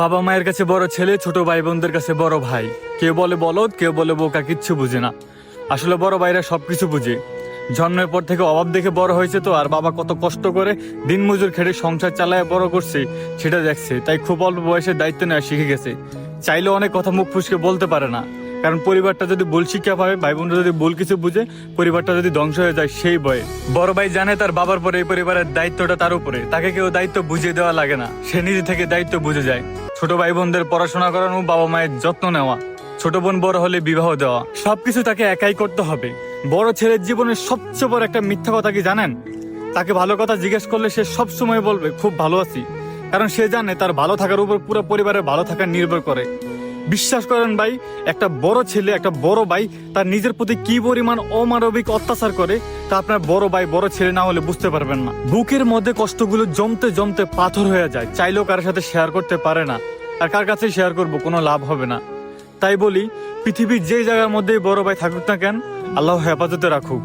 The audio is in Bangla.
বাবা মায়ের কাছে বড় ছেলে, ছোট ভাই বোনদের কাছে বড় ভাই। কেউ বলে বলদ, কেউ বলে বোকা, কিচ্ছু বুঝে না। আসলে বড় ভাইরা সবকিছু বুঝে। জন্মের পর থেকে অভাব দেখে বড় হয়েছে তো, আর বাবা কত কষ্ট করে দিনমজুর খেটে সংসার চালায় বড় করছে সেটা দেখছে, তাই খুব অল্প বয়সে দায়িত্ব নেওয়া শিখে গেছে। চাইলেও অনেক কথা মুখ ফুসকে বলতে পারে না, কারণ পরিবারটা যদি ভুল শিক্ষা পাবে, ভাই বোনরা যদি ভুল কিছু বুঝে, পরিবারটা যদি ধ্বংস হয়ে যায় সেই ভয়ে। বড় ভাই জানে তার বাবার পরে এই পরিবারের দায়িত্বটা তার উপরে, তাকে কেউ দায়িত্ব বুঝিয়ে দেওয়া লাগে না, সে নিজে থেকে দায়িত্ব বুঝে যায়। ছোট ভাই বোনদের পড়াশোনা করানো, বাবা মায়ের যত্ন নেওয়া, ছোট বোন বড় হলে বিবাহ দেওয়া, সবকিছু তাকে একাই করতে হবে। বড় ছেলের জীবনের সবচেয়ে বড় একটা মিথ্যা কথা কি জানেন? তাকে ভালো কথা জিজ্ঞেস করলে সে সব সময় বলবে খুব ভালো আছি, কারণ সে জানে তার ভালো থাকার উপর পুরো পরিবারের ভালো থাকা নির্ভর করে। বিশ্বাস করেন ভাই, একটা বড় ছেলে, একটা বড় ভাই তার নিজের প্রতি কি পরিমাণ অমানবিক অত্যাচার করে তা আপনার বড় ভাই বড় ছেলে না হলে বুঝতে পারবেন না। বুকের মধ্যে কষ্টগুলো জমতে জমতে পাথর হয়ে যায়, চাইলেও কারোর সাথে শেয়ার করতে পারে না, আর কার কাছে শেয়ার করবো, কোনো লাভ হবে না। তাই বলি, পৃথিবীর যে জায়গার মধ্যেই বড় ভাই থাকুক না কেন, আল্লাহ হেফাজতে রাখুক।